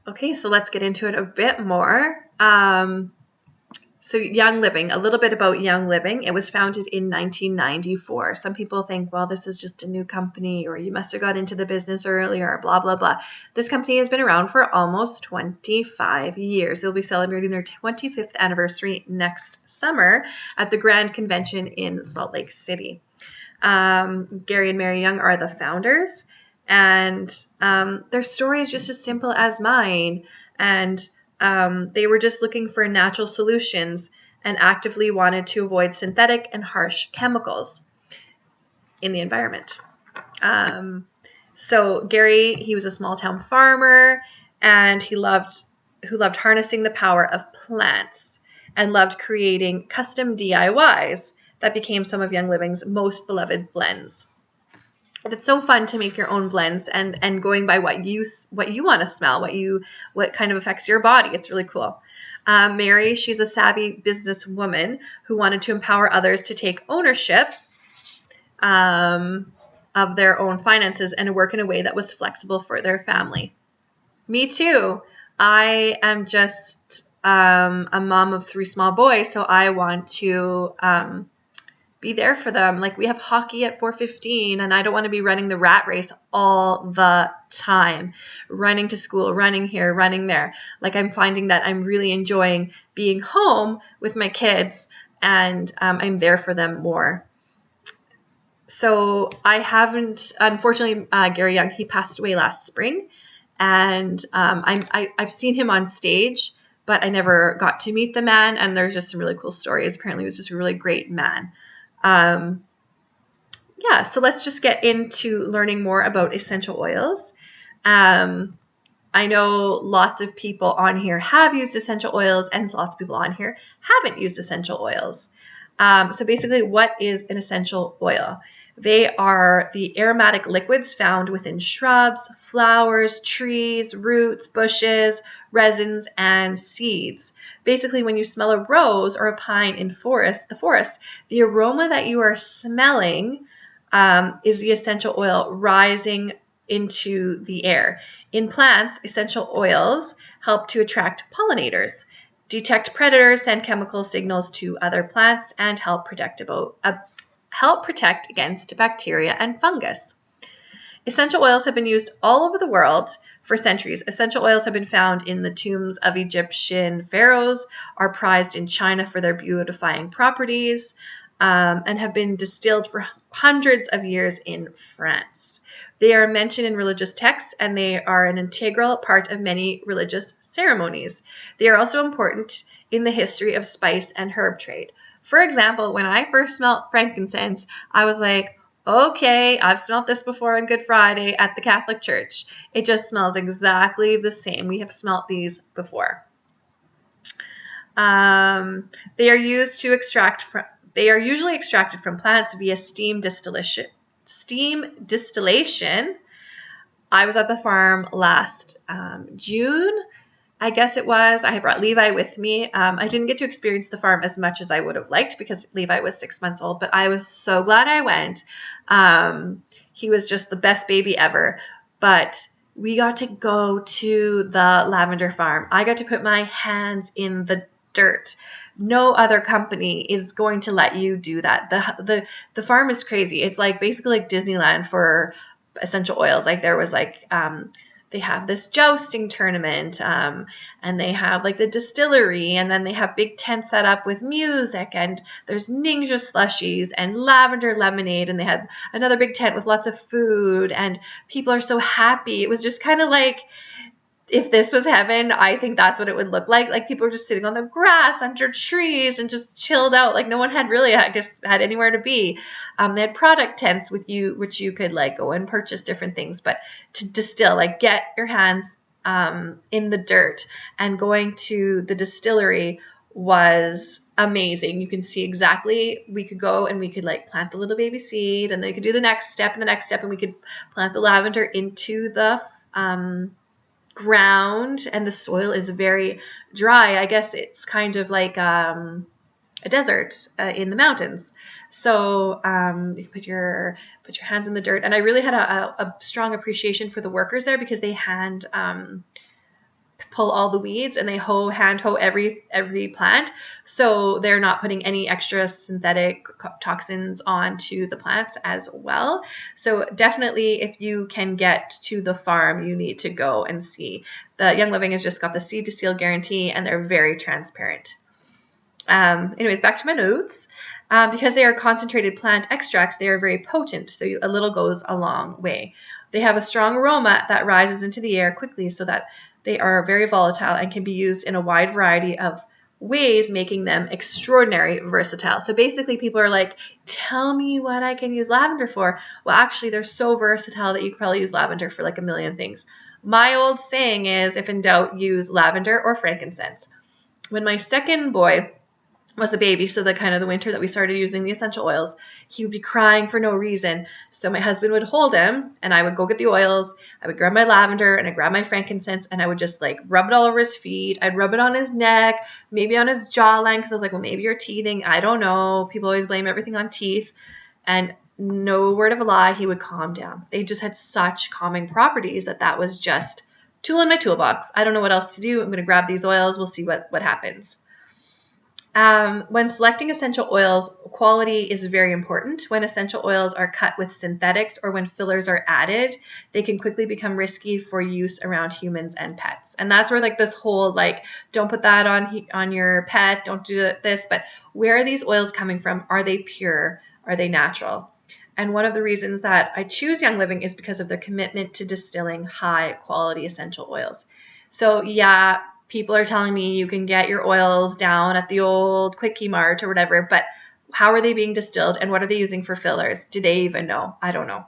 Okay, so let's get into it a bit more. So Young Living, a little bit about Young Living. It was founded in 1994. Some people think, well, this is just a new company, or you must have got into the business earlier, blah, blah, blah. This company has been around for almost 25 years. They'll be celebrating their 25th anniversary next summer at the Grand Convention in Salt Lake City. Gary and Mary Young are the founders, and their story is just as simple as mine. And they were just looking for natural solutions and actively wanted to avoid synthetic and harsh chemicals in the environment. So Gary, he was a small town farmer, and who loved harnessing the power of plants and loved creating custom DIYs that became some of Young Living's most beloved blends. It's so fun to make your own blends and going by what you want to smell, what kind of affects your body. It's really cool. Mary, she's a savvy businesswoman who wanted to empower others to take ownership of their own finances and work in a way that was flexible for their family. Me too. I am just a mom of 3 small boys, so I want to be there for them. Like, we have hockey at 4:15, and I don't want to be running the rat race all the time, running to school, running here, running there. Like, I'm finding that I'm really enjoying being home with my kids, and I'm there for them more. So I haven't, unfortunately, Gary Young, he passed away last spring, and I've seen him on stage, but I never got to meet the man, and there's just some really cool stories. Apparently he was just a really great man. Yeah, so let's just get into learning more about essential oils. I know lots of people on here have used essential oils, and lots of people on here haven't used essential oils. So basically, what is an essential oil? They are the aromatic liquids found within shrubs, flowers, trees, roots, bushes, resins, and seeds. Basically, when you smell a rose or a pine in the forest, the aroma that you are smelling is the essential oil rising into the air. In plants, essential oils help to attract pollinators, detect predators, send chemical signals to other plants, and help protect against bacteria and fungus. Essential oils have been used all over the world for centuries. Essential oils have been found in the tombs of Egyptian pharaohs, are prized in China for their beautifying properties, and have been distilled for hundreds of years in France. They are mentioned in religious texts, and they are an integral part of many religious ceremonies. They are also important in the history of spice and herb trade. For example, when I first smelled frankincense, I was like, okay, I've smelled this before on Good Friday at the Catholic Church. It just smells exactly the same. We have smelled these before. They are usually extracted from plants via steam distillation. I was at the farm last June, I guess it was. I brought Levi with me. I didn't get to experience the farm as much as I would have liked because Levi was 6 months old, but I was so glad I went. He was just the best baby ever. But we got to go to the lavender farm. I got to put my hands in the dirt. No other company is going to let you do that. The farm is crazy. It's like basically like Disneyland for essential oils. Like there was like they have this jousting tournament, and they have like the distillery, and then they have big tents set up with music, and there's ninja slushies and lavender lemonade, and they had another big tent with lots of food, and people are so happy. It was just kind of like, if this was heaven, I think that's what it would look like. Like people were just sitting on the grass under trees and just chilled out. Like no one had really, I guess, had anywhere to be. They had product tents with you, which you could like go and purchase different things. But to distill, like get your hands in the dirt, and going to the distillery was amazing. You can see exactly, we could go and we could like plant the little baby seed, and then you could do the next step and the next step, and we could plant the lavender into the ground, and the soil is very dry. I guess it's kind of like a desert in the mountains. So you put your hands in the dirt, and I really had a strong appreciation for the workers there because they hand pull all the weeds, and they hand hoe every plant, so they're not putting any extra synthetic toxins onto the plants as well. So definitely, if you can get to the farm, you need to go and see. The Young Living has just got the seed to seal guarantee, and they're very transparent. Anyways, back to my notes. Because they are concentrated plant extracts, they are very potent, so a little goes a long way. They have a strong aroma that rises into the air quickly, so that they are very volatile and can be used in a wide variety of ways, making them extraordinary versatile. So basically, people are like, tell me what I can use lavender for. Well, actually, they're so versatile that you could probably use lavender for like a million things. My old saying is, if in doubt, use lavender or frankincense. When my second boy was a baby, so the winter that we started using the essential oils, he would be crying for no reason. So my husband would hold him, and I would go get the oils. I would grab my lavender, and I grab my frankincense, and I would just like rub it all over his feet. I'd rub it on his neck, maybe on his jawline, because I was like, well, maybe you're teething. I don't know. People always blame everything on teeth. And no word of a lie, he would calm down. They just had such calming properties that was just tool in my toolbox. I don't know what else to do. I'm going to grab these oils. We'll see what happens. When selecting essential oils, quality is very important. When essential oils are cut with synthetics or when fillers are added, they can quickly become risky for use around humans and pets. And that's where like this whole like, don't put that on your pet, don't do this. But where are these oils coming from? Are they pure? Are they natural? And one of the reasons that I choose Young Living is because of their commitment to distilling high quality essential oils. So yeah, people are telling me you can get your oils down at the old Quickie Mart or whatever, but how are they being distilled and what are they using for fillers? Do they even know? I don't know.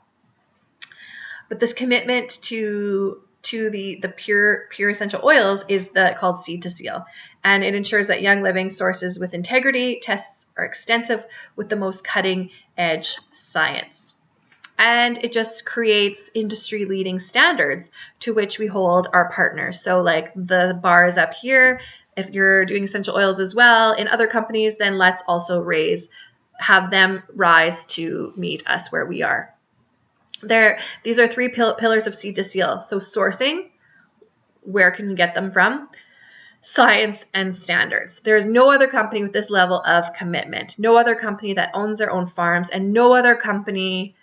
But this commitment to the pure essential oils is called Seed to Seal, and it ensures that Young Living sources with integrity. Tests are extensive with the most cutting edge science. And it just creates industry-leading standards to which we hold our partners. So like the bar is up here. If you're doing essential oils as well in other companies, then let's also have them rise to meet us where we are. These are three pillars of Seed to Seal. So sourcing, where can we get them from? Science and standards. There's no other company with this level of commitment. No other company that owns their own farms, and no other company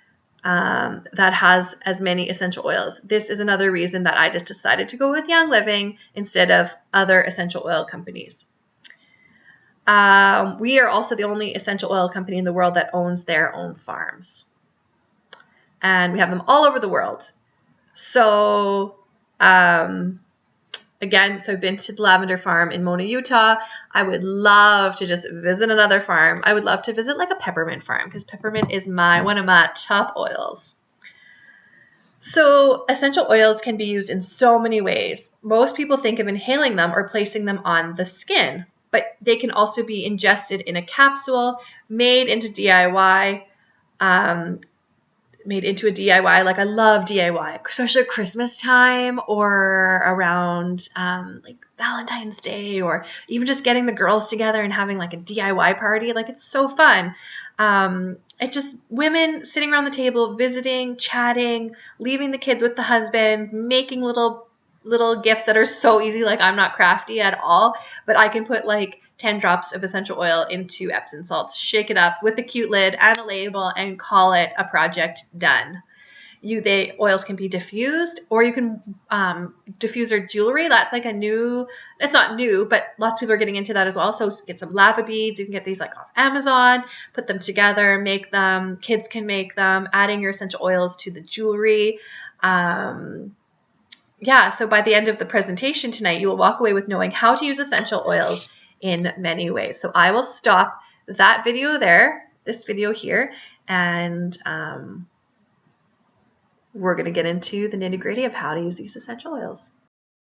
that has as many essential oils. This is another reason that I just decided to go with Young Living instead of other essential oil companies. We are also the only essential oil company in the world that owns their own farms. And we have them all over the world. So, again, so I've been to the lavender farm in Mona, Utah. I would love to just visit another farm. I would love to visit like a peppermint farm because peppermint is one of my top oils. So essential oils can be used in so many ways. Most people think of inhaling them or placing them on the skin, but they can also be ingested in a capsule, made into a DIY. Like I love DIY, especially at Christmas time or around like Valentine's Day, or even just getting the girls together and having like a DIY party. Like it's so fun. It just women sitting around the table, visiting, chatting, leaving the kids with the husbands, making little gifts that are so easy. Like I'm not crafty at all, but I can put like 10 drops of essential oil into Epsom salts, shake it up with a cute lid and a label, and call it a project done. The oils can be diffused, or you can diffuse your jewelry. That's like it's not new, but lots of people are getting into that as well. So get some lava beads. You can get these like off Amazon, put them together, make them. Kids can make them, adding your essential oils to the jewelry. So by the end of the presentation tonight, you will walk away with knowing how to use essential oils in many ways. So I will stop that video there, this video here, and we're going to get into the nitty-gritty of how to use these essential oils.